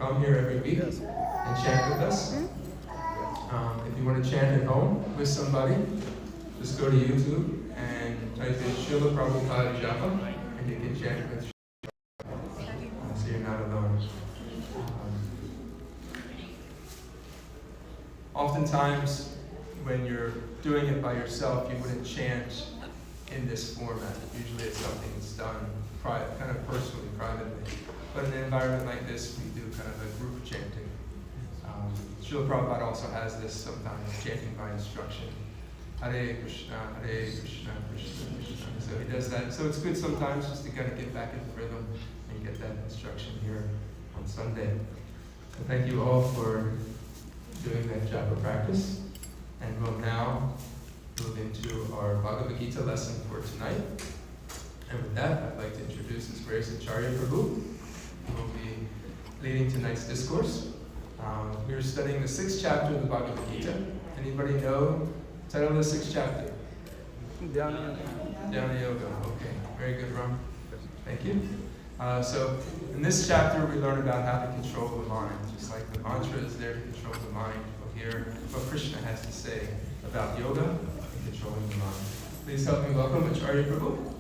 come here every week and chant with us. If you want to chant at home with somebody, just go to YouTube and type in Srila Prabhupada Japa, and you can chant with so you're not alone. Oftentimes, when you're doing it by yourself, you wouldn't chant in this format. Usually it's something that's done kind of personally, privately. But in an environment like this, we do kind of a group chanting. Srila Prabhupada also has this sometimes, chanting by instruction. Hare Krishna, Krishna Krishna. So he does that. So it's good sometimes just to kind of get back into rhythm and get that instruction here on Sunday. So thank you all for doing that japa practice. And we'll now move into our Bhagavad Gita lesson for tonight. And with that, I'd like to introduce His Grace Acharya Prabhu, who will be leading tonight's discourse. We're studying the 6th chapter of the Bhagavad Gita. Anybody know the title of the 6th chapter? Dhyana Yoga. Okay, very good, Ram. Thank you. So in this chapter, we learn about how to control the mind. Just like the mantra is there to control the mind, we'll hear what Krishna has to say about yoga and controlling the mind. Please help me welcome Acharya Prabhu.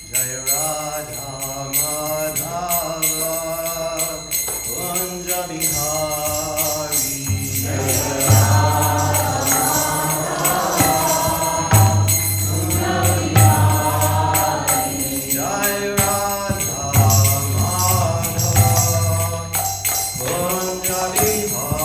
Jaya Radha Madhava Kunja Bihari Jaya Radha Madhava Kunja Bihari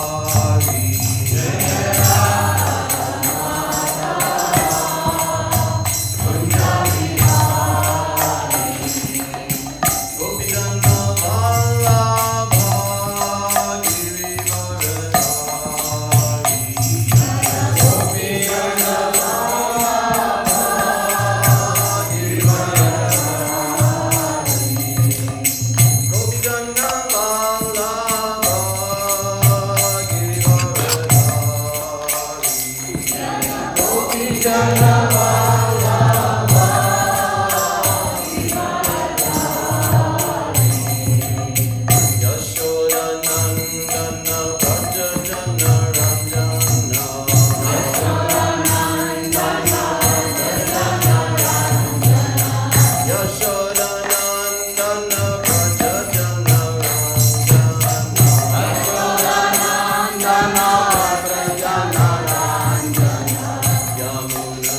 Yamuna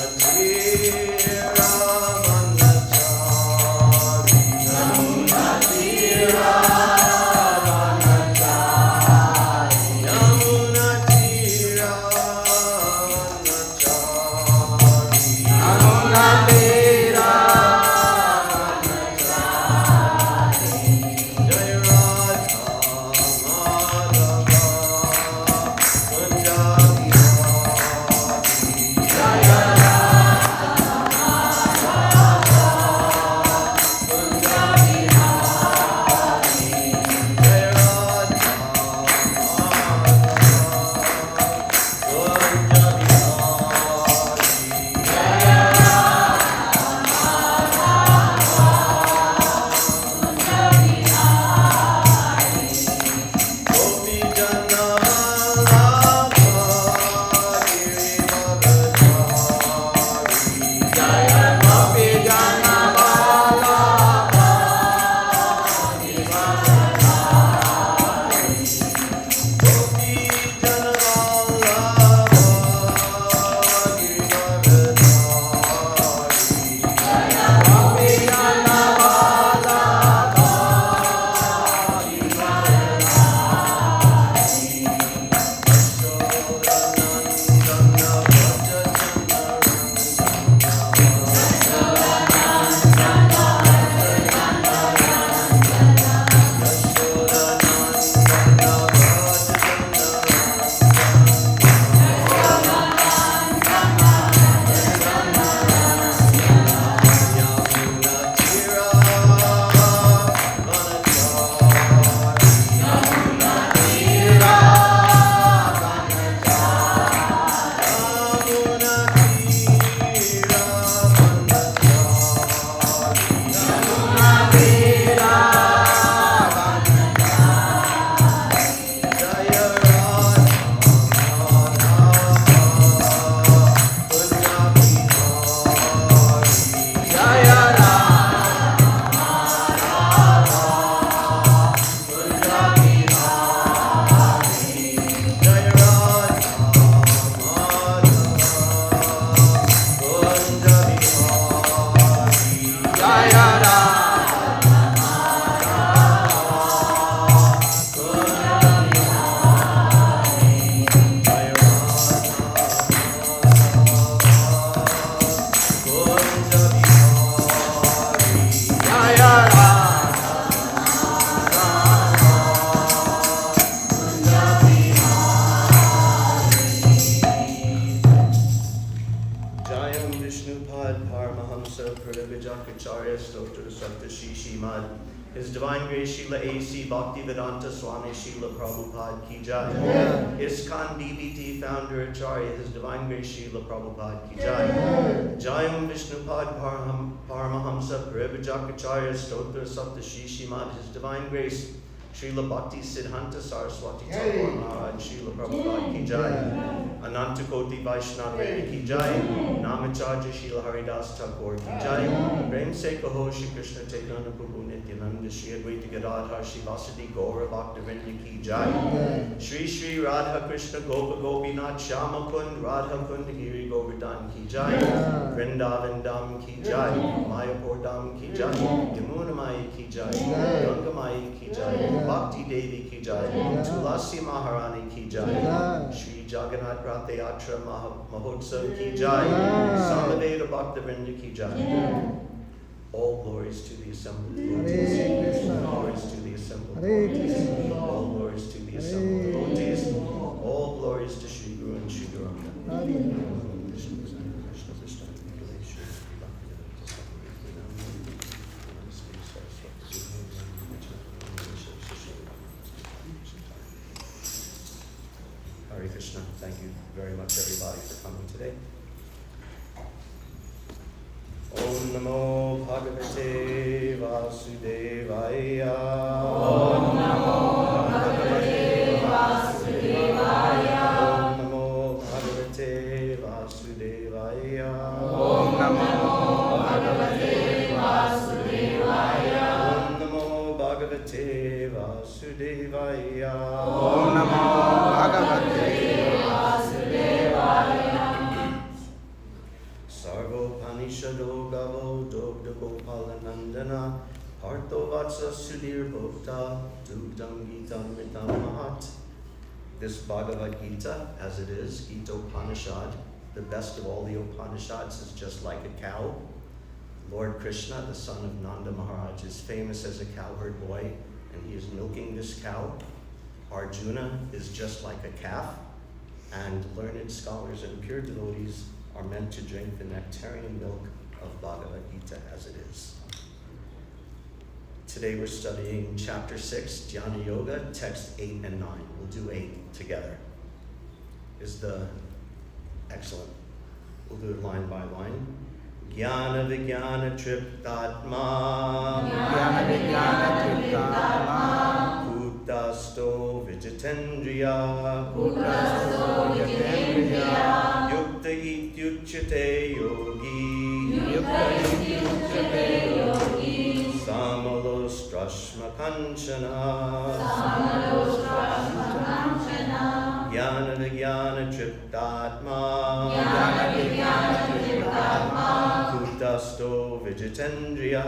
Paramahamsa Parivijakacharya Stotra Saptashi Shimad. His Divine Grace Srila A.C. Bhaktivedanta Swami Srila Prabhupada Ki Jai. ISKCON DBT Founder Acharya, His Divine Grace Srila Prabhupada Ki Jai. Jayam Vishnupad Paramahamsa Parivijakacharya Stotra Saptashi Shimad. His Divine Grace Srila Bhakti Siddhanta Saraswati Thakur Maharaj Srila Prabhupada Ki Jai. Ananta Koti Vaishnava Ki Jai. Namacharya Srila Haridas Thakur Ki Jai. Prem Se Kaho Shri Krishna Chaitanya Prabhu Nityananda Shri Advaita Gadadhar Shri Vasadi Gaura Bhaktivinoda Ki Jai. Shri Shri Radha Krishna Gopa Gopinath Shama Kund Radha Kund Giri Govardhan Ki Jai. Vrindavan Dham Ki Jai. Mayapur Dham Ki Jai. Yamuna Mai Ki Jai. Ganga Mai Ki Jai. Bhakti Devi Ki Jai. Tulasi Maharani Ki Jai. Shri Jagannath Rath Yatra Mahotsav Ki Jai. Samaveda Bhaktivinoda Ki Jai. All glories to the assembled devotees. All glories to the assembled devotees. All glories to the assembled devotees. All glories to Shri Guru and Shri Guru. Hare Krishna. Thank you very much, everybody, for coming today. Om Namo Bhagavate Vasudevaya. Om Namo Bhagavate Vasudevaya. Om Namo Bhagavate Vasudevaya. Om Namo Bhagavate Vasudevaya. Om Namo Bhagavate Vasudevaya. Om Namo Bhagavate Vasudevaya. Sarvopanishado Gavo Dogda Gopala Nandana Partho Vatsa Sudhir Bhokta Dugdam Gita Mitam Mahat. This Bhagavad Gita, as it is, Gita Upanishad, the best of all the Upanishads, is just like a cow. Lord Krishna, the son of Nanda Maharaj, is famous as a cowherd boy, and he is milking this cow. Arjuna is just like a calf, and learned scholars and pure devotees are meant to drink the nectarian milk of Bhagavad Gita as it is. Today we're studying chapter 6, Jnana Yoga, text 8 and 9. We'll do 8 together. Excellent. We'll do it line by line. Jnana Vijnana Triptatma. Jnana Vijnana Triptatma. Bhutasto Vijitendriya. Bhutasto Vijitendriya. Yukta Ityuchyate Yogi. Yukta Ityuchyate Yogi. Samalostrashma Kanchana. Samalostrashma Kanchana. Jnana Vijnana Triptatma. Jnana Vijnana Triptatma. Bhutasto Vijitendriya.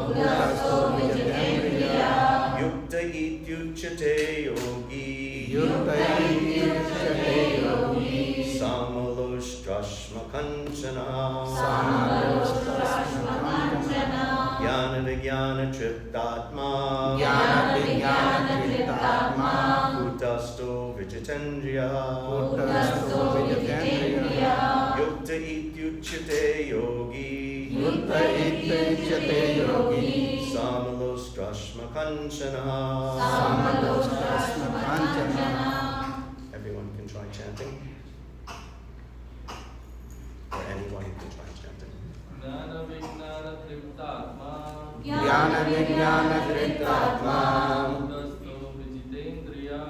Bhutasto Vijitendriya. Yukta Ityuchyate Yogi. Yukta Ityuchyate Yogi. Samalostrashma Kanchana. Samalostrashma Kanchana. Jnana Vijnana Triptatma. Jnana Vijnana Triptatma. Bhutasto Vijitendriya. Bhutasto Vijitendriya. Yukta Ityuchyate Yogi. Yukta Ityuchyate Yogi. Samalostrashma Kanchana. Samalostrashma Kanchana. Everyone can try chanting. Or anyone can try chanting. Jnana Vijnana Triptatma. Jnana Vijnana Triptatma. Bhutasto Vijitendriya.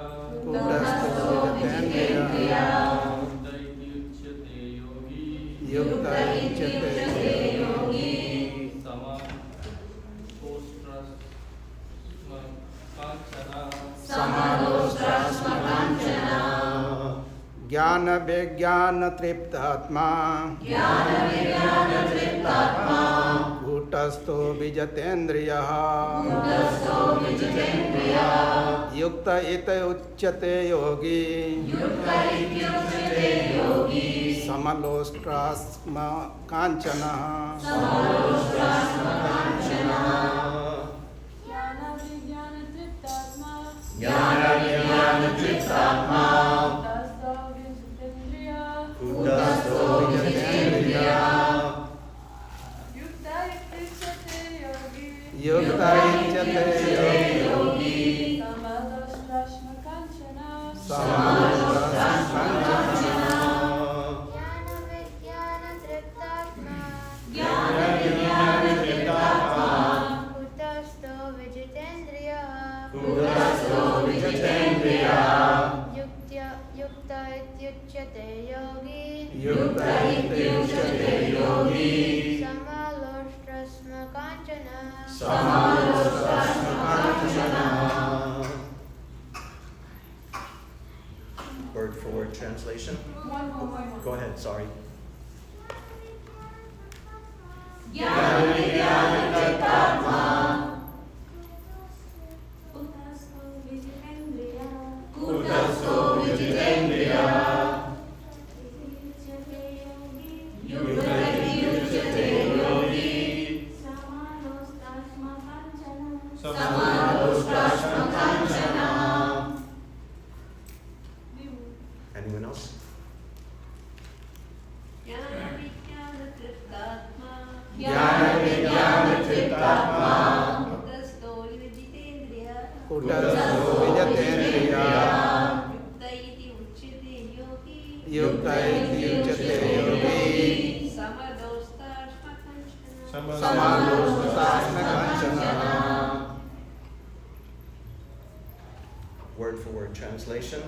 Bhutasto Vijitendriya. Yukta Ityuchyate Yogi. Yukta Ityuchyate Yogi. Samalostrashma Kanchana. Jnana Vijnana Triptatma. Jnana Vijnana Triptatma. Bhutasto Vijitendriya. Bhutasto Vijitendriya. Yukta Ityuchyate Yogi. Yukta Ityuchyate Yogi. Samalostrashma Kanchana. Samalostrashma Kanchana. Jnana Vijnana Triptatma. Jnana Vijnana Triptatma. Bhutasto Vijitendriya. Bhutasto Vijitendriya. yogi. Yukta ityuchyate yogi. Samaloshtrasma kanchana. Samaloshtrasma kanchana. Word for word translation. One more. Go ahead, sorry. Jnana-vijnana-chittatma. Kutasto vijitendriya. Kutasto vijitendriya. Ityuchyate yogi. Yukta ityuchyate yogi. Samaloshtrasma kanchana. Samaloshtrasma kanchana. Anyone else? Jnana-vijnana-chittatma. Jnana-vijnana-chittatma. Kutasto vijitendriya. Kutasto vijitendriya. Yukta iti uchyate yogi. Yukta ityuchyate yogi. Samadostasma kanchana. Samaloshtrasma kanchana. Word for word translation.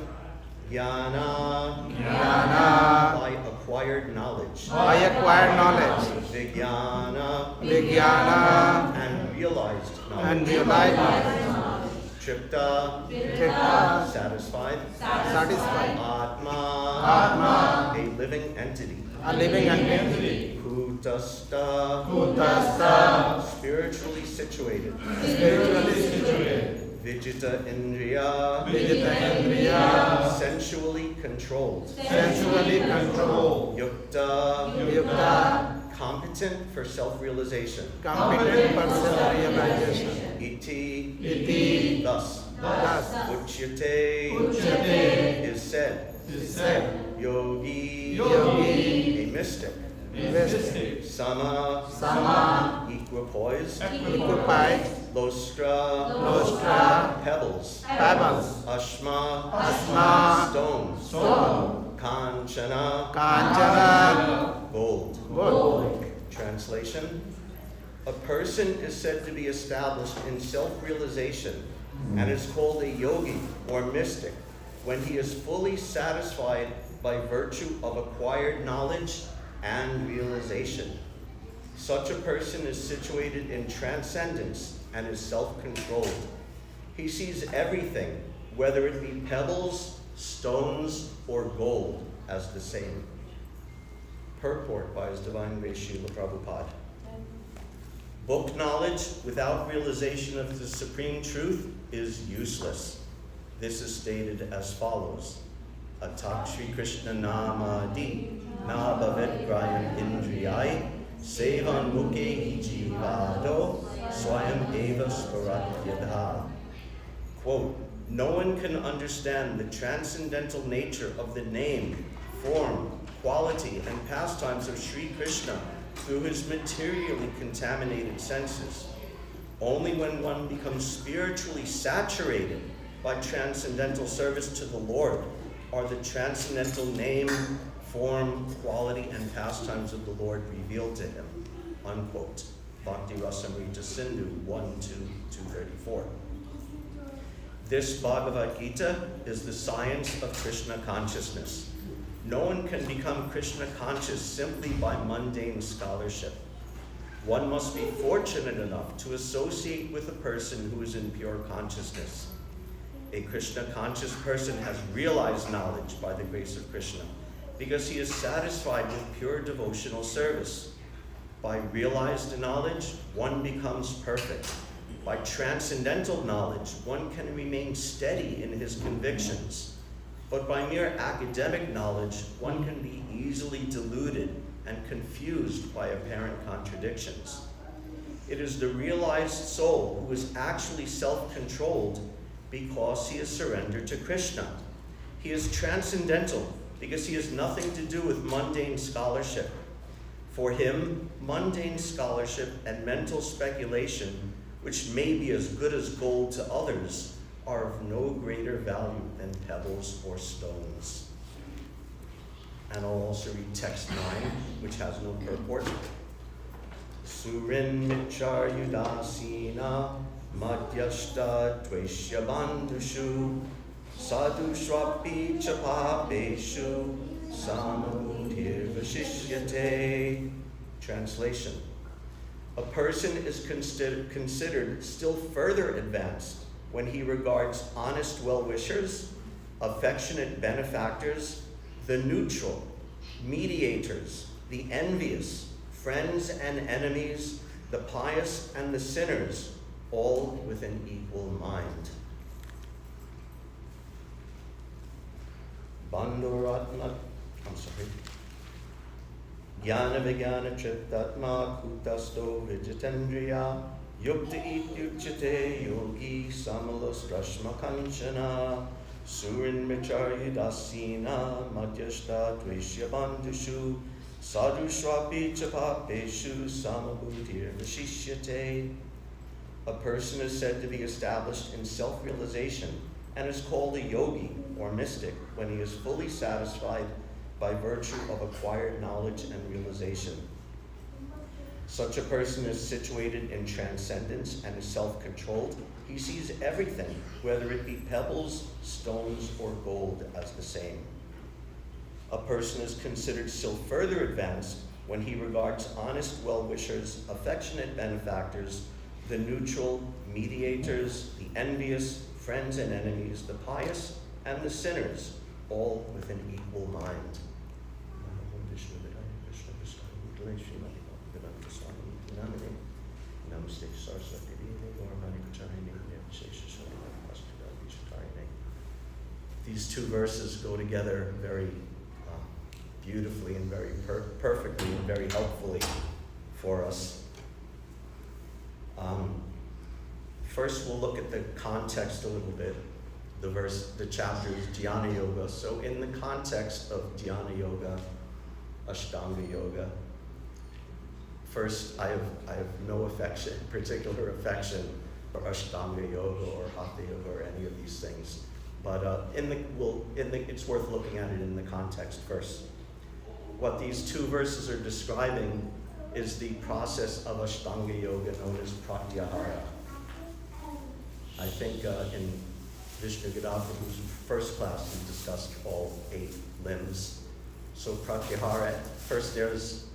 Jnana, Jnana. by acquired knowledge. By acquired knowledge. Vijnana, Vijnana. and realized And knowledge. realized knowledge. Tripta, Chitta. satisfied. Satisfied. Atma, Atma. a living entity. A living entity. Kutasta, Kutasta. spiritually situated. Spiritually situated. Vijita Indriya, Vijitendriya. sensually controlled. Sensually controlled. Yukta, Yukta. competent for self-realization. Competent for self-realization. Iti, Iti. thus. Thus. Uchyate, Uchyate. is said. Is said. Yogi, Yogi. a mystic. Mystic. Sama, Sama. equipoised. Equipied. Lostra, Lostra. pebbles. Pebbles. Ashma, Asma. stones. Stone. Kanchana, Kanchana. gold. Gold. Translation: a person is said to be established in self-realization and is called a yogi or mystic when he is fully satisfied by virtue of acquired knowledge and realization. Such a person is situated in transcendence and is self-controlled. He sees everything, whether it be pebbles, stones, or gold, as the same. Purport by His Divine Grace Srila Prabhupada. Book knowledge without realization of the supreme truth is useless. This is stated as follows. Atak Shri Krishna Namadi Na Bhavet Grayam Indriyai Sevan Mukhe Jivado Swayam Eva Sparatyadha. Quote, no one can understand the transcendental nature of the name, form, quality, and pastimes of Sri Krishna through his materially contaminated senses. Only when one becomes spiritually saturated by transcendental service to the Lord are the transcendental name, form, quality, and pastimes of the Lord revealed to him. Unquote. Bhakti Rasamrita Sindhu 1-2-234. This Bhagavad Gita is the science of Krishna consciousness. No one can become Krishna conscious simply by mundane scholarship. One must be fortunate enough to associate with a person who is in pure consciousness. A Krishna conscious person has realized knowledge by the grace of Krishna because he is satisfied with pure devotional service. By realized knowledge, one becomes perfect. By transcendental knowledge, one can remain steady in his convictions. But by mere academic knowledge, one can be easily deluded and confused by apparent contradictions. It is the realized soul who is actually self-controlled because he is surrendered to Krishna. He is transcendental because he has nothing to do with mundane scholarship. For him, mundane scholarship and mental speculation, which may be as good as gold to others, are of no greater value than pebbles or stones. And I'll also read text 9, which has no purport. Surin Michar Yudasina Madhyashta Tveshya Bandhushu Sadhu Shrapi Chapapeshu Samabhutirvashishyate. Translation. A person is considered still further advanced when he regards honest well-wishers, affectionate benefactors, the neutral, mediators, the envious, friends and enemies, the pious and the sinners, all with an equal mind. Bandhuratma, Jnana Vijnana Chittatma Kutasto Vijitendriya Yukta Ityuchate Yogi Samalas Drashma Kanchana Surin Micharya Dasina Madhyashta Dveshya Bandhushu Sadhu Shrapi Chapapeshu Samabhutir Vashishyate. A person is said to be established in self-realization and is called a yogi or mystic when he is fully satisfied by virtue of acquired knowledge and realization. Such a person is situated in transcendence and is self-controlled. He sees everything, whether it be pebbles, stones, or gold, as the same. A person is considered still further advanced when he regards honest well-wishers, affectionate benefactors, the neutral, mediators, the envious, friends and enemies, the pious and the sinners, all with an equal mind. These two verses go together very beautifully and very perfectly and very helpfully for us. First, we'll look at the context a little bit. The chapter is Dhyana Yoga. So in the context of Dhyana Yoga, Ashtanga Yoga, first, I have no particular affection for Ashtanga Yoga or Hatha Yoga or any of these things. But it's worth looking at it in the context first. What these two verses are describing is the process of Ashtanga Yoga known as Pratyahara. I think in Vishnu Gadadharu's first class we discussed all 8 limbs. So Pratyahara, first there's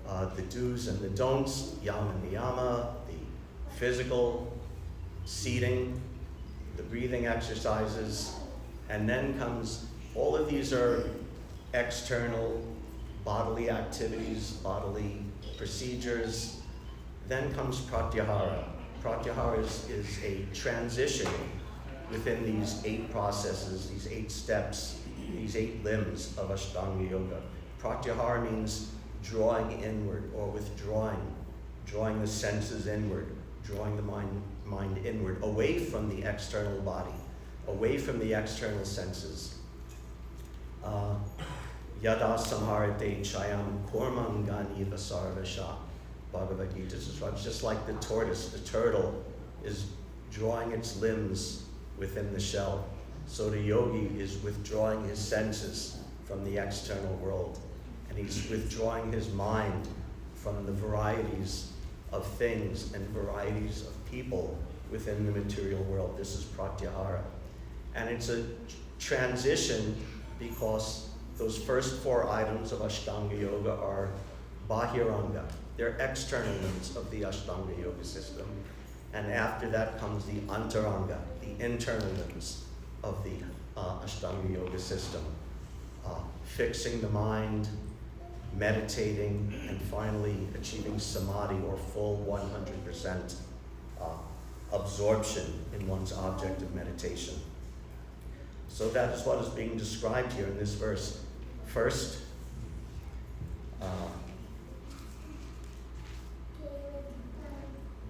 the do's and the don'ts, yama niyama, the physical seating, the breathing exercises, and then comes, all of these are external bodily activities, bodily procedures. Then comes Pratyahara. Pratyahara is a transition within these 8 processes, these 8 steps, these 8 limbs of Ashtanga Yoga. Pratyahara means drawing inward or withdrawing, drawing the senses inward, drawing the mind inward, away from the external body, away from the external senses. Yada samharate chayam kormangani vasarvasha. Bhagavad Gita describes just like the tortoise, the turtle is drawing its limbs within the shell. So the yogi is withdrawing his senses from the external world, and he's withdrawing his mind from the varieties of things and varieties of people within the material world. This is Pratyahara. And it's a transition because those first 4 items of Ashtanga Yoga are Bahiranga. They're external limbs of the Ashtanga Yoga system. And after that comes the Antaranga, the internal limbs of the Ashtanga Yoga system. Fixing the mind, meditating, and finally achieving samadhi, or full 100% absorption in one's object of meditation. So that is what is being described here in this verse. First,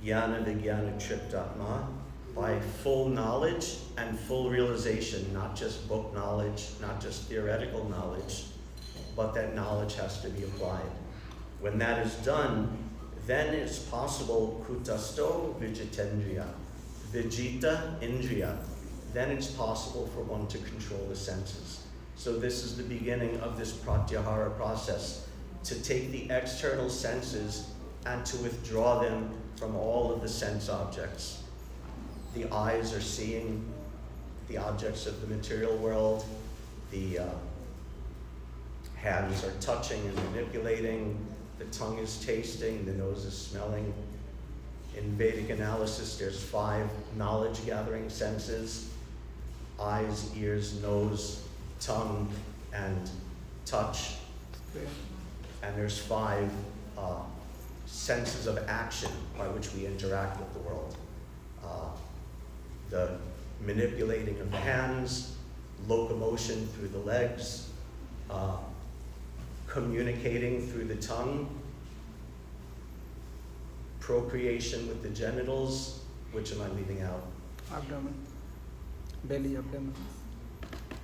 Jnana Vijnana Triptatma, by full knowledge and full realization, not just book knowledge, not just theoretical knowledge, but that knowledge has to be applied. When that is done, then it's possible kutasto vijitendriya, vijita indriya. Then it's possible for one to control the senses. So this is the beginning of this pratyahara process, to take the external senses and to withdraw them from all of the sense objects. The eyes are seeing the objects of the material world. The hands are touching and manipulating, the tongue is tasting, the nose is smelling. In Vedic analysis, there's 5 knowledge-gathering senses: eyes, ears, nose, tongue, and touch. And there's 5 senses of action by which we interact with the world. The manipulating of the hands, locomotion through the legs, communicating through the tongue, procreation with the genitals. Which am I leaving out? Abdomen. Belly, abdomen.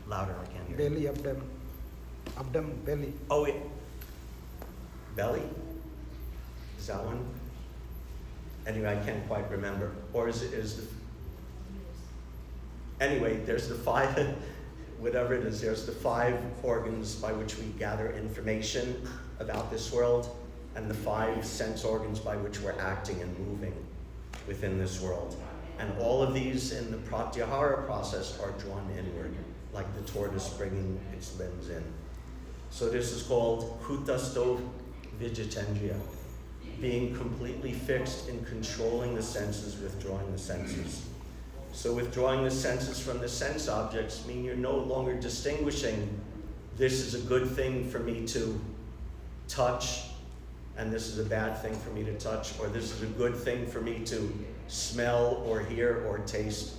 Louder, I can't hear. Belly, abdomen. Abdomen, belly. Oh, wait. Belly? Is that one? Anyway, I can't quite remember. Or is the... Anyway, there's the 5, whatever it is, there's the 5 organs by which we gather information about this world, and the 5 sense organs by which we're acting and moving within this world. And all of these in the pratyahara process are drawn inward, like the tortoise bringing its limbs in. So this is called kutasto vijitendriya, being completely fixed in controlling the senses, withdrawing the senses. So withdrawing the senses from the sense objects mean you're no longer distinguishing, this is a good thing for me to touch, and this is a bad thing for me to touch, or this is a good thing for me to smell or hear or taste.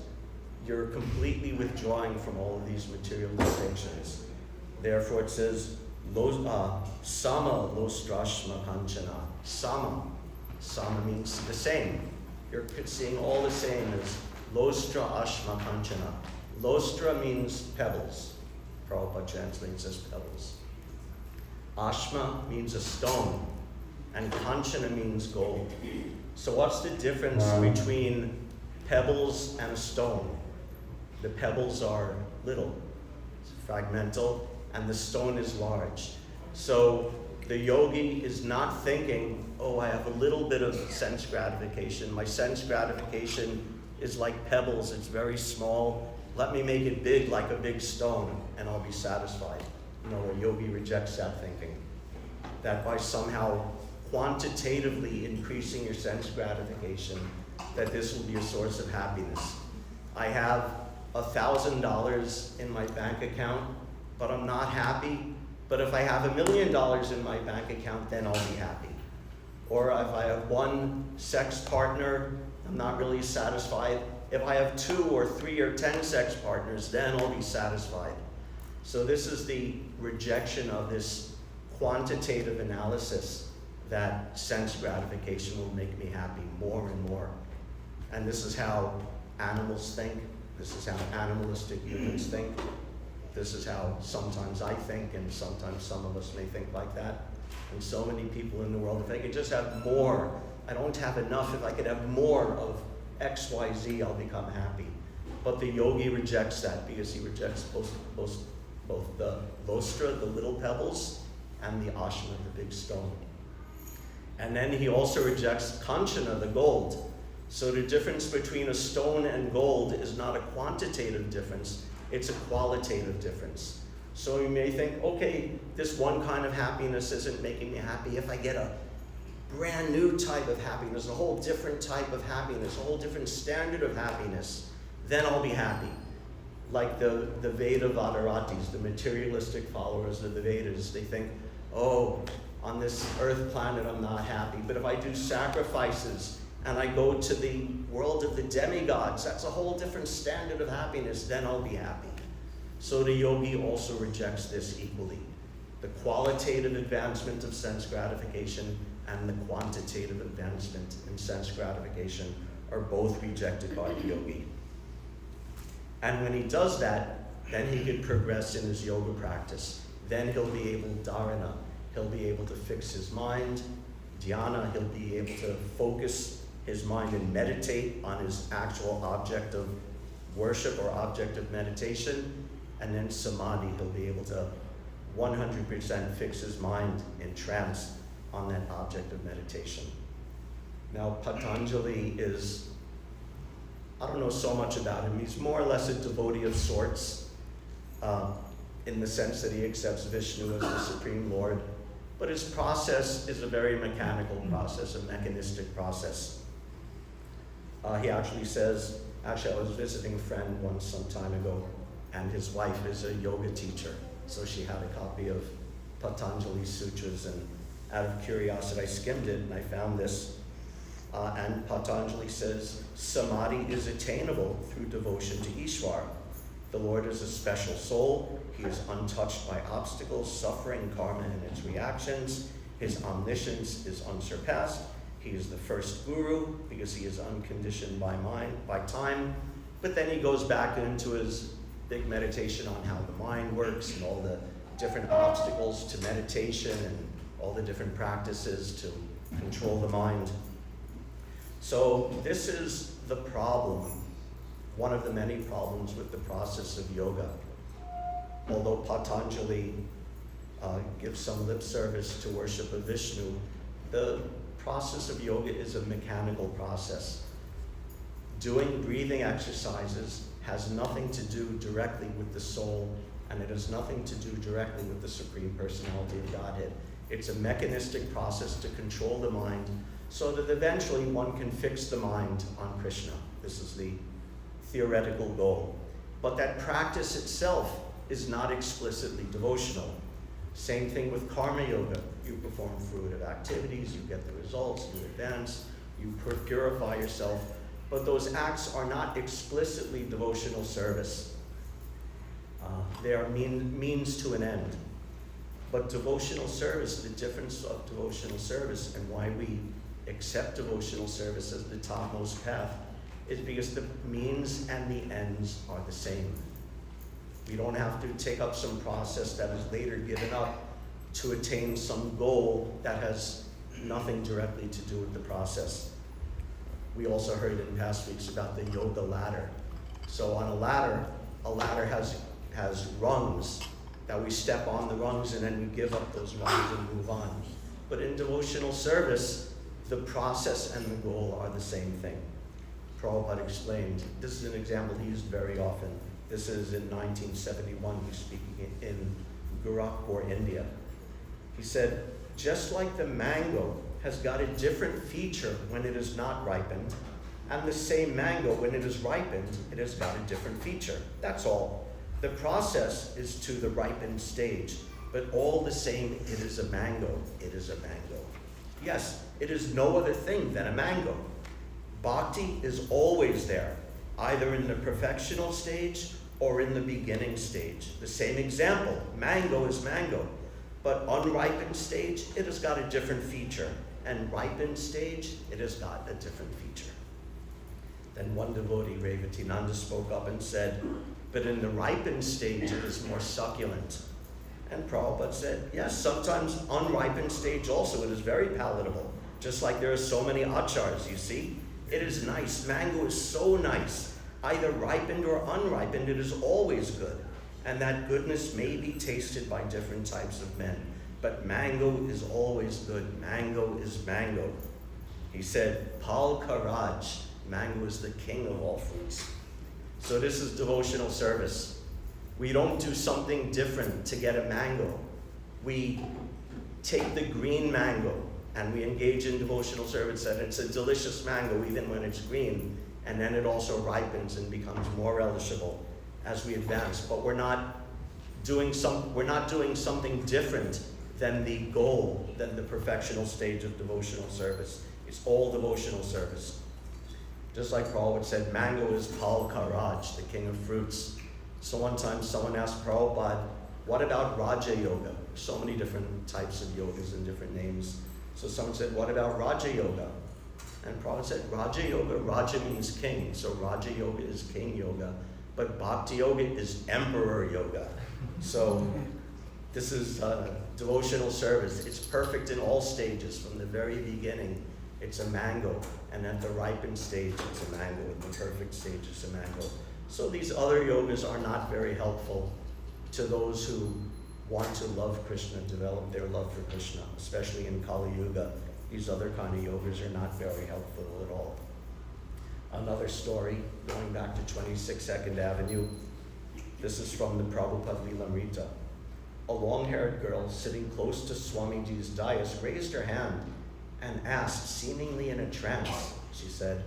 You're completely withdrawing from all of these material distinctions. Therefore it says, sama lostrashma kanchana. Sama. Sama means the same. You're seeing all the same as lostra ashma kanchana. Lostra means pebbles. Prabhupada translates as pebbles. Ashma means a stone, and kanchana means gold. So what's the difference between pebbles and a stone? The pebbles are little, fragmental, and the stone is large. So the yogi is not thinking, oh, I have a little bit of sense gratification. My sense gratification is like pebbles, it's very small. Let me make it big like a big stone and I'll be satisfied. No, a yogi rejects that thinking. That by somehow quantitatively increasing your sense gratification, that this will be a source of happiness. I have $1,000 in my bank account, but I'm not happy. But if I have $1 million in my bank account, then I'll be happy. Or if I have 1 sex partner, I'm not really satisfied. If I have 2 or 3 or 10 sex partners, then I'll be satisfied. So this is the rejection of this quantitative analysis that sense gratification will make me happy more and more. And this is how animals think. This is how animalistic humans think. This is how sometimes I think, and sometimes some of us may think like that. And so many people in the world, if I could just have more, I don't have enough, if I could have more of X, Y, Z, I'll become happy. But the yogi rejects that because he rejects both the lostra, the little pebbles, and the ashma, the big stone. And then he also rejects kanchana, the gold. So the difference between a stone and gold is not a quantitative difference, it's a qualitative difference. So you may think, okay, this one kind of happiness isn't making me happy. If I get a brand new type of happiness, a whole different type of happiness, a whole different standard of happiness, then I'll be happy. Like the Veda Vadaratis, the materialistic followers of the Vedas, they think, oh, on this earth planet I'm not happy, but if I do sacrifices and I go to the world of the demigods, that's a whole different standard of happiness, then I'll be happy. So the yogi also rejects this equally. The qualitative advancement of sense gratification and the quantitative advancement in sense gratification are both rejected by the yogi. And when he does that, then he can progress in his yoga practice. Then he'll be able, dharana, he'll be able to fix his mind. Dhyana, he'll be able to focus his mind and meditate on his actual object of worship or object of meditation. And then samadhi, he'll be able to 100% fix his mind in trance on that object of meditation. Now, Patanjali is, I don't know so much about him. He's more or less a devotee of sorts. in the sense that he accepts Vishnu as the Supreme Lord, but his process is a very mechanical process, a mechanistic process. He actually says, I was visiting a friend once some time ago, and his wife is a yoga teacher, so she had a copy of Patanjali's sutras, and out of curiosity I skimmed it and I found this, and Patanjali says, Samadhi is attainable through devotion to Ishvara. The Lord is a special soul. He is untouched by obstacles, suffering, karma, and its reactions. His omniscience is unsurpassed. He is the first guru because he is unconditioned by time. But then he goes back into his big meditation on how the mind works and all the different obstacles to meditation and all the different practices to control the mind. So this is the problem, one of the many problems with the process of yoga. Although Patanjali gives some lip service to worship of Vishnu, the process of yoga is a mechanical process. Doing breathing exercises has nothing to do directly with the soul, and it has nothing to do directly with the Supreme Personality of Godhead. It's a mechanistic process to control the mind so that eventually one can fix the mind on Krishna. This is the theoretical goal. But that practice itself is not explicitly devotional. Same thing with karma yoga. You perform fruitive activities, you get the results, you advance, you purify yourself, but those acts are not explicitly devotional service. They are means to an end. But devotional service, the difference of devotional service and why we accept devotional service as the topmost path is because the means and the ends are the same. We don't have to take up some process that is later given up to attain some goal that has nothing directly to do with the process. We also heard in past weeks about the yoga ladder. So on a ladder has rungs that we step on the rungs and then we give up those rungs and move on. But in devotional service, the process and the goal are the same thing. Prabhupada explained, this is an example he used very often. This is in 1971, he's speaking in Gorakhpur, India. He said, just like the mango has got a different feature when it is not ripened, and the same mango, when it is ripened, it has got a different feature. That's all. The process is to the ripened stage, but all the same, it is a mango. It is a mango. Yes, it is no other thing than a mango. Bhakti is always there, either in the perfectional stage or in the beginning stage. The same example, mango is mango, but unripened stage, it has got a different feature, and ripened stage, it has got a different feature. Then one devotee, Revatinanda, spoke up and said, but in the ripened stage, it is more succulent. And Prabhupada said, yes, sometimes unripened stage also, it is very palatable. Just like there are so many achars, you see. It is nice. Mango is so nice. Either ripened or unripened, it is always good. And that goodness may be tasted by different types of men. But mango is always good. Mango is mango. He said, Pal Karaj, mango is the king of all fruits. So this is devotional service. We don't do something different to get a mango. We take the green mango and we engage in devotional service, and it's a delicious mango even when it's green, and then it also ripens and becomes more relishable as we advance. But we're not doing something different than the goal, than the perfectional stage of devotional service. It's all devotional service. Just like Prabhupada said, mango is Pal Karaj, the king of fruits. So one time someone asked Prabhupada, what about Raja Yoga? So many different types of yogas and different names. So someone said, what about Raja Yoga? And Prabhupada said, Raja Yoga, Raja means king. So Raja Yoga is king yoga. But Bhakti Yoga is emperor yoga. So this is devotional service. It's perfect in all stages. From the very beginning, it's a mango. And at the ripened stage, it's a mango. At the perfect stage, it's a mango. So these other yogas are not very helpful to those who want to love Krishna, develop their love for Krishna, especially in Kali Yuga. These other kind of yogas are not very helpful at all. Another story, going back to 26 Second Avenue. This is from the Prabhupada Lilamrita. A long-haired girl sitting close to Swamiji's dais raised her hand and asked, seemingly in a trance, she said,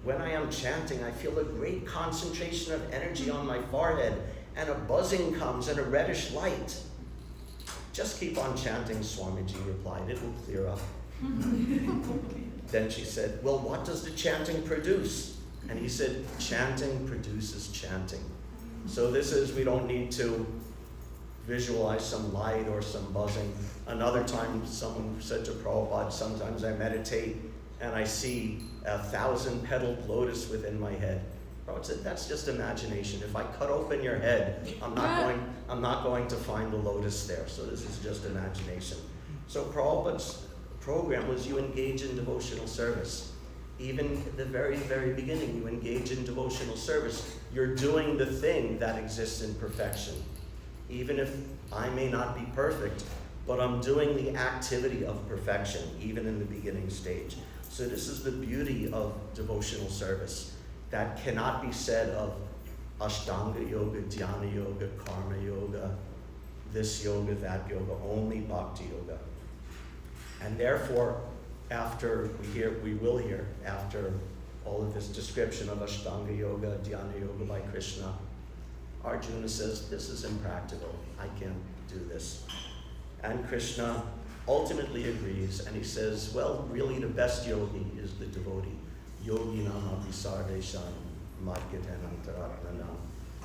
"When I am chanting, I feel a great concentration of energy on my forehead, and a buzzing comes and a reddish light." "Just keep on chanting," Swamiji replied. "It will clear up." Then she said, "Well, what does the chanting produce?" And he said, "Chanting produces chanting." So this is, we don't need to visualize some light or some buzzing. Another time, someone said to Prabhupada, "Sometimes I meditate and I see 1,000-petaled lotus within my head." Prabhupada said, "That's just imagination. If I cut open your head, I'm not going to find the lotus there. So this is just imagination." So Prabhupada's program was you engage in devotional service. Even at the very, very beginning, you engage in devotional service. You're doing the thing that exists in perfection. Even if I may not be perfect, but I'm doing the activity of perfection, even in the beginning stage. So this is the beauty of devotional service. That cannot be said of Ashtanga yoga, Dhyana yoga, Karma yoga, this yoga, that yoga, only Bhakti yoga. And therefore, after we will hear, after all of this description of Ashtanga yoga, Dhyana yoga by Krishna, Arjuna says, "This is impractical. I can't do this." And Krishna ultimately agrees, and he says, well, really the best yogi is the devotee. Yogi nama visardeshan madhyatanantaratmanam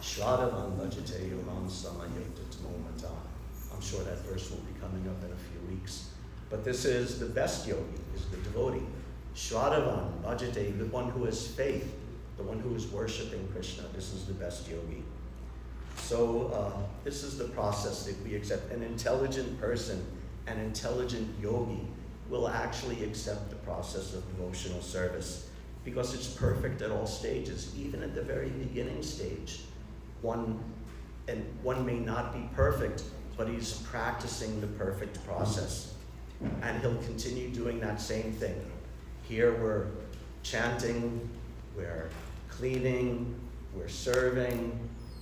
shraddhavan bhajate yomam samayukta tamomata. I'm sure that verse will be coming up in a few weeks. But this is the best yogi, is the devotee. Shraddhavan bhajate, the one who has faith, the one who is worshiping Krishna. This is the best yogi. So this is the process that we accept. An intelligent person, an intelligent yogi, will actually accept the process of devotional service because it's perfect at all stages, even at the very beginning stage. One may not be perfect, but he's practicing the perfect process. And he'll continue doing that same thing. Here we're chanting, we're cleaning, we're serving,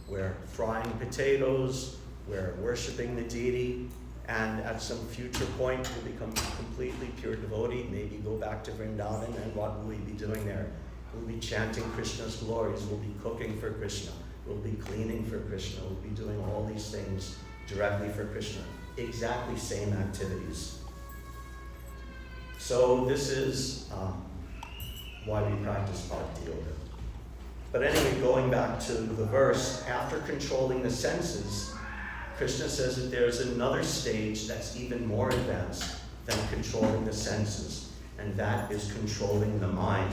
we're frying potatoes, we're worshiping the deity, and at some future point we'll become completely pure devotee, maybe go back to Vrindavan, and what will we be doing there? We'll be chanting Krishna's glories, we'll be cooking for Krishna, we'll be cleaning for Krishna, we'll be doing all these things directly for Krishna. Exactly same activities. So this is why we practice Bhakti Yoga. But anyway, going back to the verse, after controlling the senses, Krishna says that there's another stage that's even more advanced than controlling the senses, and that is controlling the mind.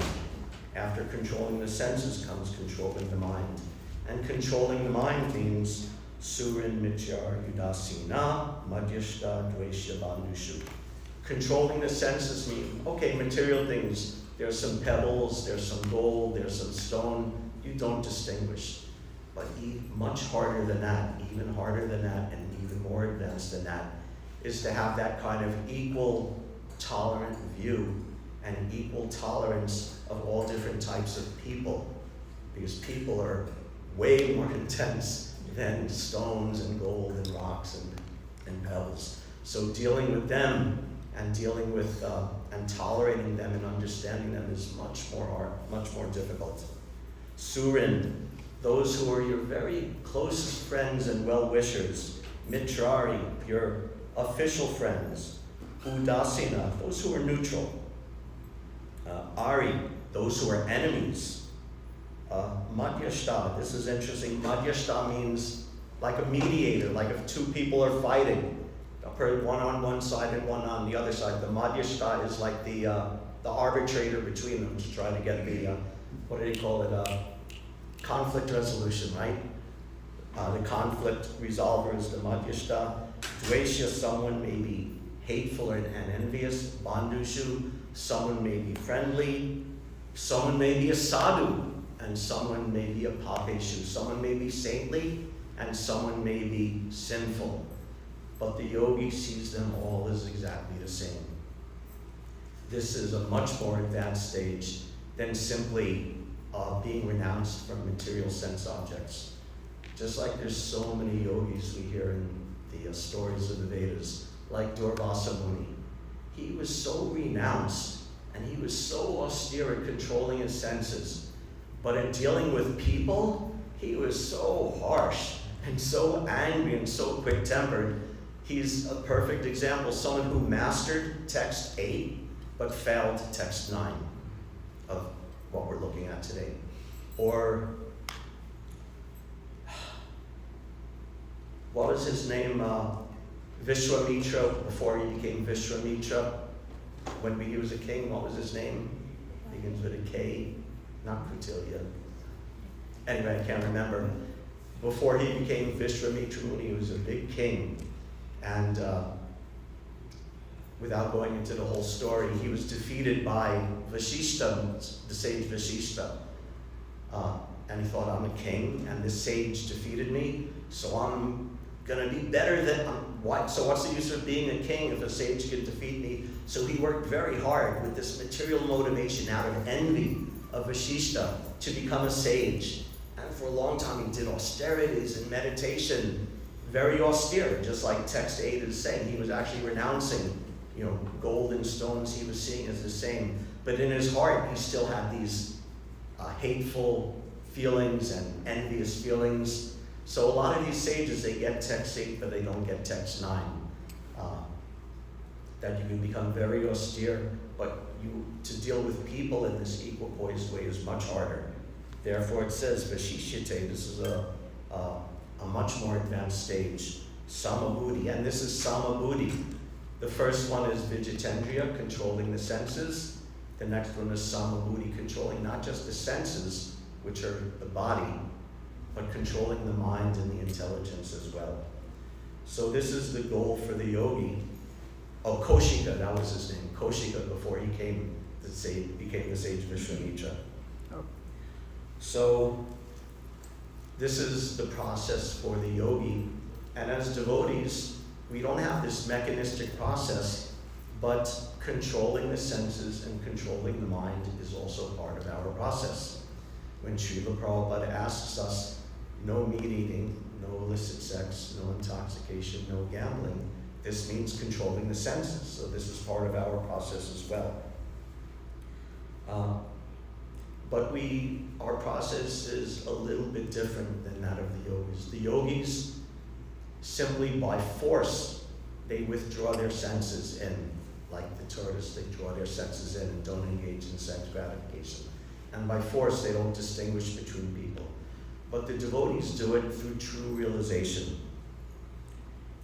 After controlling the senses comes controlling the mind. And controlling the mind means Surin Mityar Udasina Madhyashta Dvaishya Bandhushu. Controlling the senses means, okay, material things, there's some pebbles, there's some gold, there's some stone, you don't distinguish. But much harder than that, even harder than that, and even more advanced than that, is to have that kind of equal tolerant view and equal tolerance of all different types of people. Because people are way more intense than stones and gold and rocks and pebbles. So dealing with them and dealing with and tolerating them and understanding them is much more difficult. Surin, those who are your very closest friends and well-wishers. Mitrari, your official friends. Udasina, those who are neutral. Ari, those who are enemies. Madhyashta, this is interesting. Madhyashta means like a mediator, like if two people are fighting, one on one side and one on the other side. The Madhyashta is like the arbitrator between them to try to get the, what do they call it, conflict resolution, right? The conflict resolver is the Madhyashta. Dvaishya, someone may be hateful and envious. Bandhushu, someone may be friendly. Someone may be a sadhu, and someone may be a papeshu. Someone may be saintly, and someone may be sinful. But the yogi sees them all as exactly the same. This is a much more advanced stage than simply being renounced from material sense objects. Just like there's so many yogis we hear in the stories of the Vedas, like Durvasa Muni. He was so renounced and he was so austere at controlling his senses. But in dealing with people, he was so harsh and so angry and so quick-tempered. He's a perfect example, someone who mastered text 8 but failed text 9 of what we're looking at today. Or what was his name? Vishwamitra, before he became Vishwamitra. When he was a king, what was his name? Begins with a K, not Kautilya. Anyway, I can't remember. Before he became Vishwamitra Muni, he was a big king. And without going into the whole story, he was defeated by Vashishta, the sage Vashishta. And he thought, I'm a king, and this sage defeated me, so I'm going to be better than... So what's the use of being a king if a sage can defeat me? So he worked very hard with this material motivation out of envy of Vashishta to become a sage. And for a long time he did austerities and meditation, very austere, just like text 8 is saying. He was actually renouncing, gold and stones he was seeing as the same. But in his heart he still had these hateful feelings and envious feelings. So a lot of these sages, they get text 8, but they don't get text 9. That you can become very austere, but to deal with people in this equipoised way is much harder. Therefore it says, Vashishite, this is a much more advanced stage. Samabuddhi, and this is Samabuddhi. The first one is Vijitendriya, controlling the senses. The next one is Samabuddhi, controlling not just the senses, which are the body, but controlling the mind and the intelligence as well. So this is the goal for the yogi. Oh, Kaushika, that was his name. Kaushika, before he became the sage Vishwamitra. Oh. So this is the process for the yogi. And as devotees, we don't have this mechanistic process, but controlling the senses and controlling the mind is also part of our process. When Srila Prabhupada asks us, no meat eating, no illicit sex, no intoxication, no gambling, this means controlling the senses. So this is part of our process as well. But our process is a little bit different than that of the yogis. The yogis, simply by force, they withdraw their senses in. Like the tortoise, they draw their senses in and don't engage in sex gratification. And by force, they don't distinguish between people. But the devotees do it through true realization.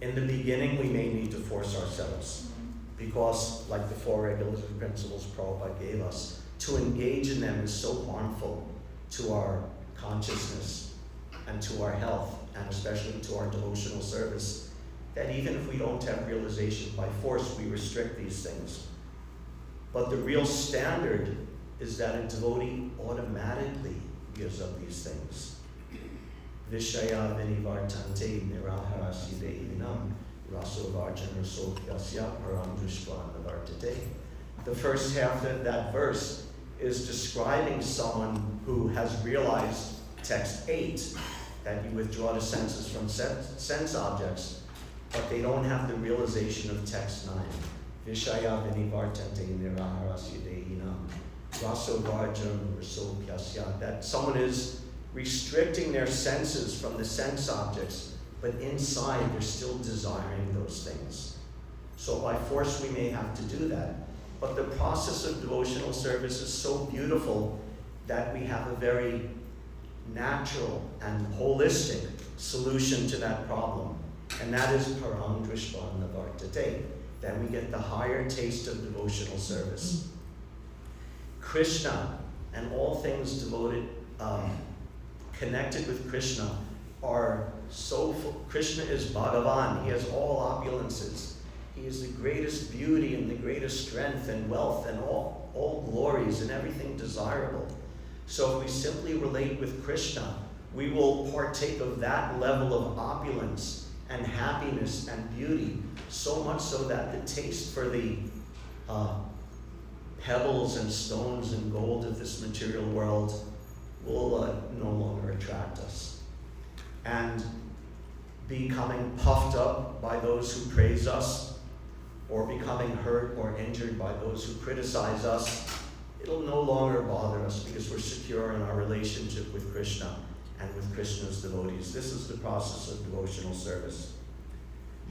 In the beginning, we may need to force ourselves, because, like the 4 regulative principles Prabhupada gave us, to engage in them is so harmful to our consciousness and to our health, and especially to our devotional service, that even if we don't have realization, by force we restrict these things. But the real standard is that a devotee automatically gives up these things. Vishaya vinivartante niraharasidehinam raso varjana sokyasya param drushva navartate. The first half of that verse is describing someone who has realized text 8, that you withdraw the senses from sense objects, but they don't have the realization of text 9. Vishaya vinivartante niraharasidehinam raso varjana sokyasya. That someone is restricting their senses from the sense objects, but inside they're still desiring those things. So by force we may have to do that. But the process of devotional service is so beautiful that we have a very natural and holistic solution to that problem. And that is param drishva navartate, that we get the higher taste of devotional service. Krishna and all things devoted, connected with Krishna are so full. Krishna is Bhagavan. He has all opulences. He is the greatest beauty and the greatest strength and wealth and all glories and everything desirable. So if we simply relate with Krishna, we will partake of that level of opulence and happiness and beauty, so much so that the taste for the pebbles and stones and gold of this material world will no longer attract us. and becoming puffed up by those who praise us, or becoming hurt or injured by those who criticize us, it'll no longer bother us because we're secure in our relationship with Krishna and with Krishna's devotees. This is the process of devotional service.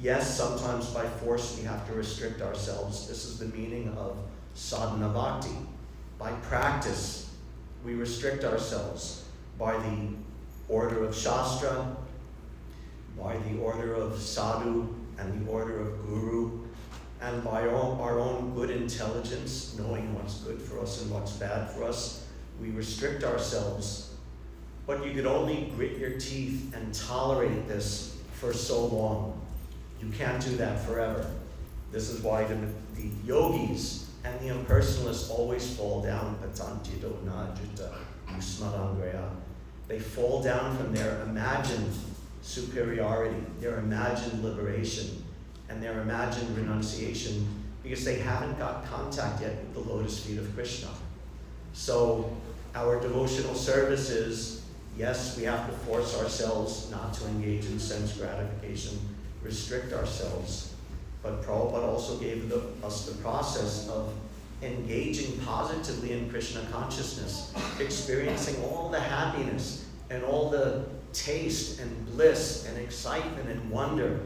Yes, sometimes by force we have to restrict ourselves. This is the meaning of sadhana bhakti. By practice, we restrict ourselves by the order of Shastra, by the order of sadhu and the order of guru, and by our own good intelligence, knowing what's good for us and what's bad for us. We restrict ourselves, but you could only grit your teeth and tolerate this for so long. You can't do that forever. This is why the yogis and the impersonalists always fall down. They fall down from their imagined superiority, their imagined liberation, and their imagined renunciation, because they haven't got contact yet with the lotus feet of Krishna. So our devotional service is, yes, we have to force ourselves not to engage in sense gratification, restrict ourselves, but Prabhupada also gave us the process of engaging positively in Krishna consciousness, experiencing all the happiness and all the taste and bliss and excitement and wonder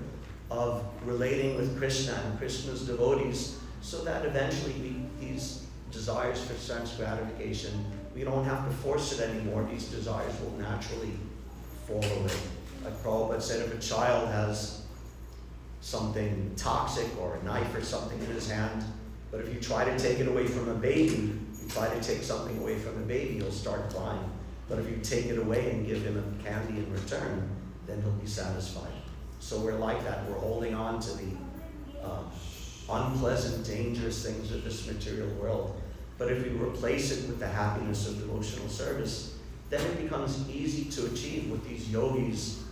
of relating with Krishna and Krishna's devotees, so that eventually these desires for sense gratification, we don't have to force it anymore. These desires will naturally fall away. Like Prabhupada said, if a child has something toxic or a knife or something in his hand, but if you try to take it away from a baby, you try to take something away from a baby, he'll start crying. But if you take it away and give him a candy in return, then he'll be satisfied. So we're like that. We're holding on to the unpleasant, dangerous things of this material world. But if we replace it with the happiness of devotional service, then it becomes easy to achieve what these yogis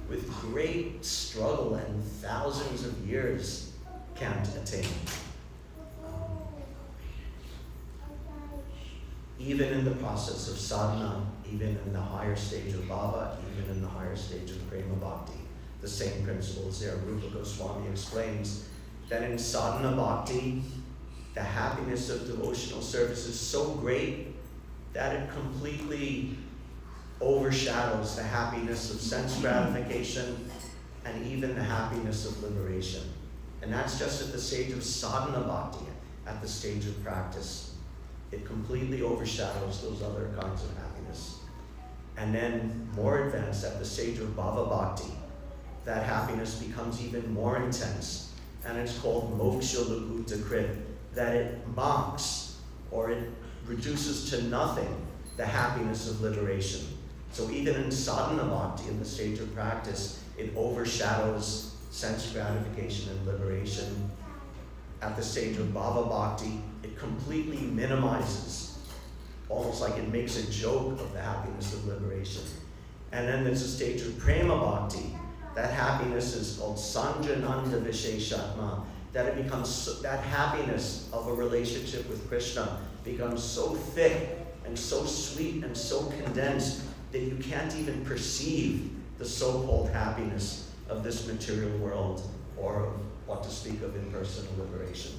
with great struggle and thousands of years can't attain. Even in the process of sadhana, even in the higher stage of bhava, even in the higher stage of prema bhakti, the same principle is there. Rupa Goswami explains that in sadhana bhakti, the happiness of devotional service is so great that it completely overshadows the happiness of sense gratification and even the happiness of liberation. And that's just at the stage of sadhana bhakti, at the stage of practice. It completely overshadows those other kinds of happiness. And then more advanced, at the stage of bhava bhakti, that happiness becomes even more intense. And it's called moksha lakuta krit, that it mocks or it reduces to nothing the happiness of liberation. So even in sadhana bhakti, in the stage of practice, it overshadows sense gratification and liberation. At the stage of bhava bhakti, it completely minimizes, almost like it makes a joke of the happiness of liberation. And then there's a stage of prema bhakti. That happiness is called sanjananda visheshatma, that it becomes, that happiness of a relationship with Krishna becomes so thick and so sweet and so condensed that you can't even perceive the so-called happiness of this material world, or what to speak of impersonal liberation.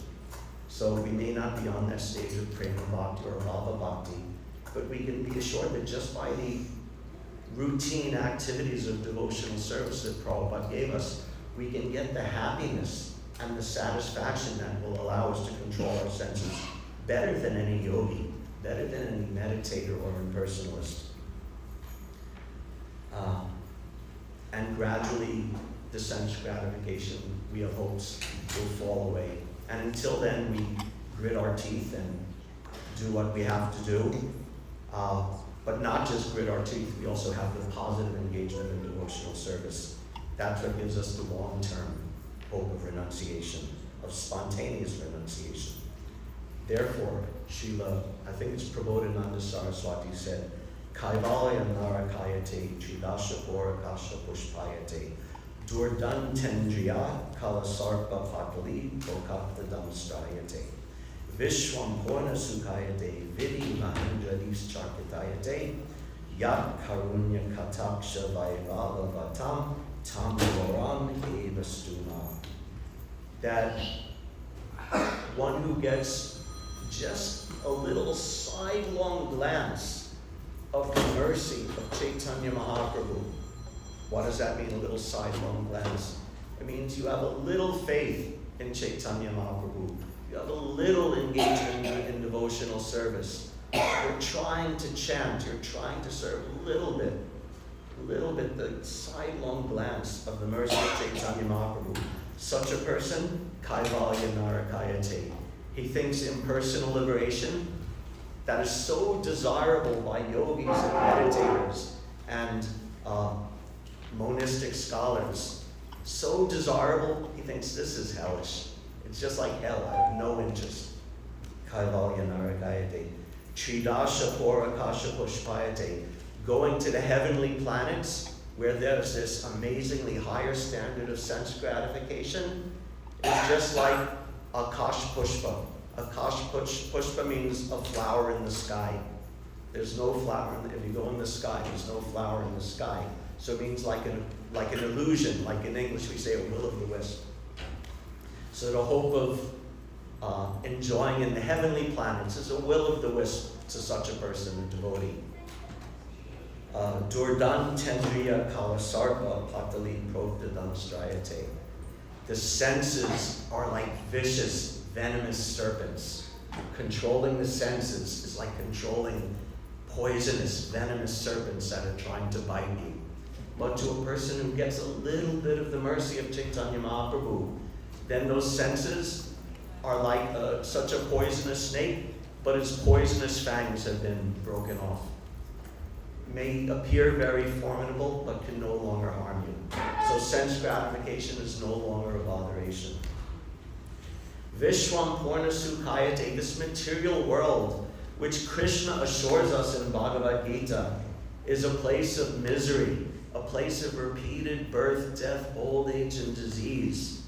So we may not be on that stage of prema bhakti or bhava bhakti, but we can be assured that just by the routine activities of devotional service that Prabhupada gave us, we can get the happiness and the satisfaction that will allow us to control our senses better than any yogi, better than any meditator or impersonalist. And gradually, the sense gratification, we have hopes, will fall away. And until then, we grit our teeth and do what we have to do. But not just grit our teeth, we also have the positive engagement in devotional service. That's what gives us the long-term hope of renunciation, of spontaneous renunciation. Therefore, Srila, I think it's Prabodhananda Saraswati said, Kaivalya narakayate, chudashapura kasha pushpayate, durdan tendriya kalasarpa pakali pokaptadam strayate, vishwam porna sukayate, vidi mahendradis charkitayate, Yat Karunya Kataksha Vaibhava Vatam Tam Goram Evastuma. That one who gets just a little sidelong glance of the mercy of Chaitanya Mahaprabhu. What does that mean, a little sidelong glance? It means you have a little faith in Chaitanya Mahaprabhu. You have a little engagement in devotional service. You're trying to chant, you're trying to serve a little bit, the sidelong glance of the mercy of Chaitanya Mahaprabhu. Such a person, Kaivalya Narakayate. He thinks impersonal liberation, that is so desirable by yogis and meditators and monistic scholars. So desirable, he thinks this is hellish. It's just like hell, I have no interest. Kaivalya Narakayate. Tridasha Purakasha Pushpayate. Going to the heavenly planets where there's this amazingly higher standard of sense gratification is just like Akash Pushpa. Akash Pushpa means a flower in the sky. There's no flower, if you go in the sky, there's no flower in the sky. So it means like an illusion, like in English we say a will o' the wisp. So the hope of enjoying in the heavenly planets is a will of the wisp to such a person, a devotee. Durdan Tendriya Kalasarpa Patali Progdadan Strayate. The senses are like vicious, venomous serpents. Controlling the senses is like controlling poisonous, venomous serpents that are trying to bite you. But to a person who gets a little bit of the mercy of Chaitanya Mahaprabhu, then those senses are like such a poisonous snake, but its poisonous fangs have been broken off. May appear very formidable, but can no longer harm you. So sense gratification is no longer a botheration. Vishwam Purna Sukhayate, this material world, which Krishna assures us in Bhagavad Gita, is a place of misery, a place of repeated birth, death, old age, and disease.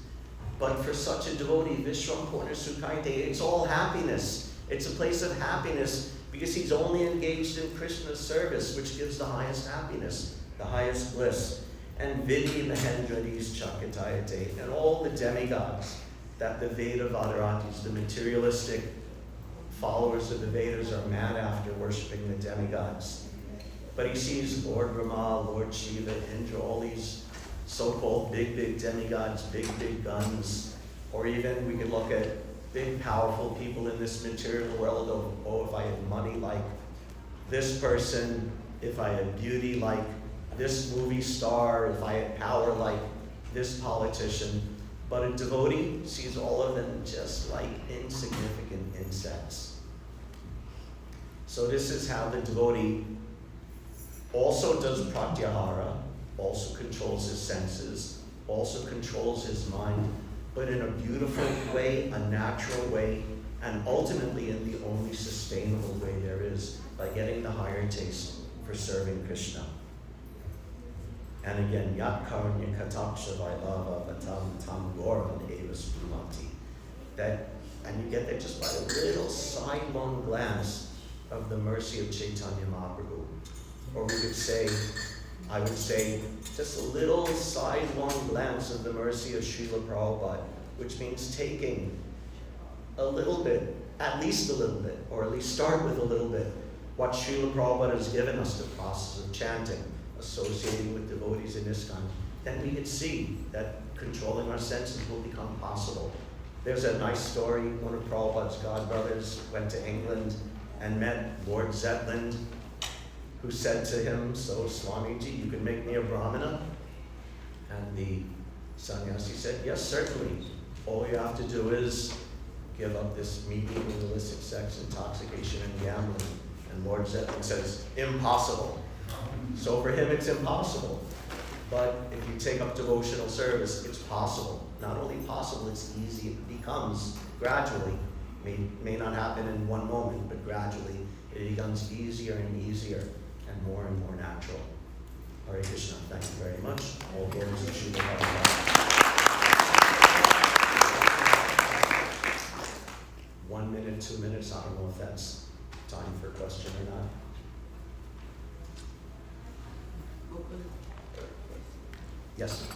But for such a devotee, Vishwam Purna Sukhayate, it's all happiness. It's a place of happiness because he's only engaged in Krishna's service, which gives the highest happiness, the highest bliss. And Vidhi Mahendradi's Chakatayate, and all the demigods that the Veda Vadaratis, the materialistic followers of the Vedas, are mad after worshipping the demigods. But he sees Lord Brahma, Lord Shiva, Indra, all these so-called big demigods, big guns, or even we could look at big powerful people in this material world. Oh, if I had money like this person, if I had beauty like this movie star, if I had power like this politician. But a devotee sees all of them just like insignificant insects. So this is how the devotee also does pratyahara, also controls his senses, also controls his mind, but in a beautiful way, a natural way, and ultimately in the only sustainable way there is, by getting the higher taste for serving Krishna. And again, Yat Karunya Kataksha Vaibhava Vatam Tam Goram Eva Spumati. And you get there just by a little sidelong glance of the mercy of Chaitanya Mahaprabhu. Or we could say, I would say, just a little sidelong glance of the mercy of Srila Prabhupada, which means taking a little bit, at least a little bit, or at least start with a little bit, what Srila Prabhupada has given us, the process of chanting, associating with devotees in ISKCON, then we could see that controlling our senses will become possible. There's a nice story. One of Prabhupada's godbrothers went to England and met Lord Zetland, who said to him, "So Swamiji, you can make me a Brahmana?" And the sannyasi said, "Yes, certainly. All you have to do is give up this meeting with illicit sex, intoxication, and gambling." And Lord Zetland says, "Impossible." So for him, it's impossible. But if you take up devotional service, it's possible. Not only possible, it's easy. It becomes gradually. May not happen in one moment, but gradually it becomes easier and easier and more natural. Hare Krishna. Thank you very much. All glories to Srila Prabhupada. 1 minute, 2 minutes. I don't know if that's time for a question or not. Yes.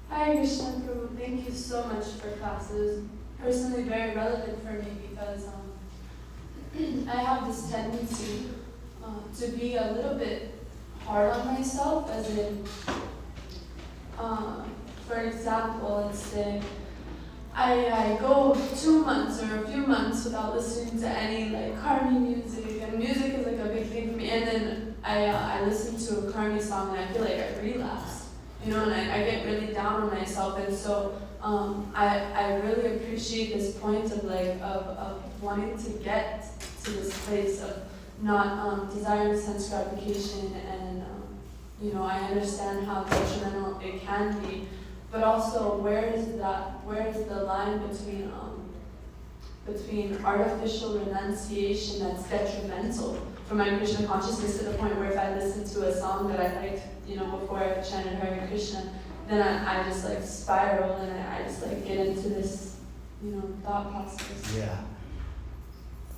Hi, Krishna Prabhu. Thank you so much for class. It was personally very relevant for me because I have this tendency to be a little bit hard on myself, as in, for example, let's say I go 2 months or a few months without listening to any like Karmi music, and music is like a big thing for me, and then I listen to a Karmi song and I feel like I relapse. You know, and I get really down on myself, and so I really appreciate this point of like of wanting to get to this place of not desiring sense gratification, and you know, I understand how detrimental it can be, but also where is the line between artificial renunciation that's detrimental for my Krishna consciousness, to the point where if I listen to a song that I liked, you know, before I chanted Hare Krishna, then I just like spiral, and I just like get into this, you know, thought process. Yeah.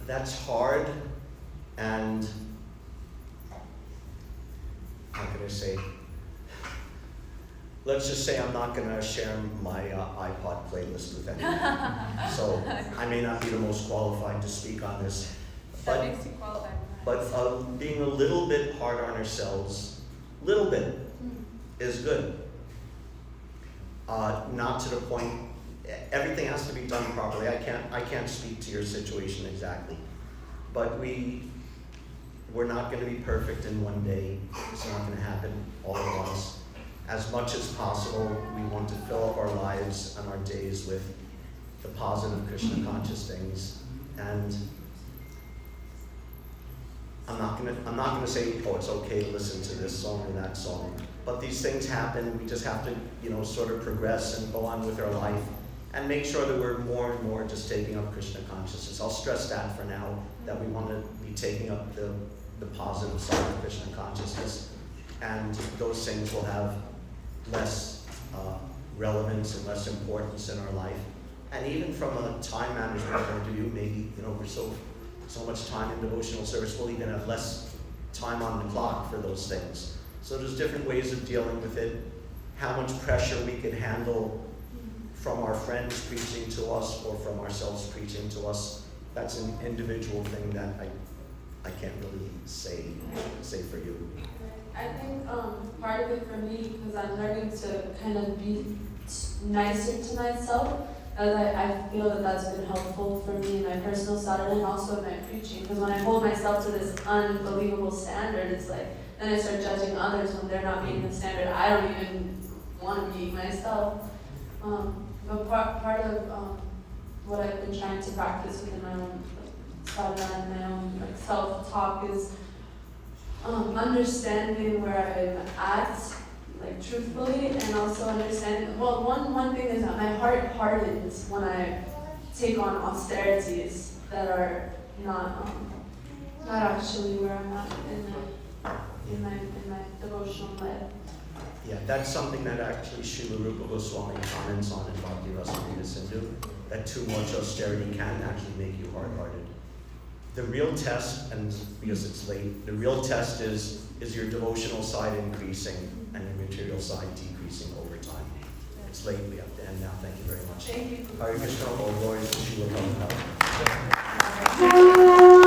That's hard, and how can I say? Let's just say I'm not going to share my iPod playlist with anyone. So I may not be the most qualified to speak on this. That makes you qualified. But being a little bit hard on ourselves, little bit, is good. Not to the point, everything has to be done properly. I can't speak to your situation exactly. But we're not going to be perfect in one day. It's not going to happen all at once. As much as possible, we want to fill up our lives and our days with the positive Krishna conscious things. And I'm not gonna say, oh, it's okay to listen to this song or that song. But these things happen. We just have to, you know, sort of progress and go on with our life and make sure that we're more and more just taking up Krishna consciousness. I'll stress that for now, that we want to be taking up the positive side of Krishna consciousness, and those things will have less relevance and less importance in our life. And even from a time management point of view, maybe, you know, we're so much time in devotional service, we'll even have less time on the clock for those things. So there's different ways of dealing with it. How much pressure we can handle from our friends preaching to us or from ourselves preaching to us, that's an individual thing that I can't really say for you. I think part of it for me, because I'm learning to kind of be nicer to myself, as I feel that that's been helpful for me in my personal side and also in my preaching. Because when I hold myself to this unbelievable standard, it's like, then I start judging others when they're not meeting the standard I don't even want to meet myself. But part of what I've been trying to practice within my own sadhana and my own like self-talk is understanding where I'm at, like truthfully, and also understanding, well, one thing is that my heart hardens when I take on austerities that are not actually where I'm at in my devotional life. Yeah, that's something that actually Srila Rupa Goswami comments on in Bhakti Rasamrita Sindhu, that too much austerity can actually make you hard-hearted. The real test, and because it's late, the real test is your devotional side increasing and your material side decreasing over time. It's late, we have to end now. Thank you very much. Thank you. Hare Krishna, all glories to Srila Prabhupada.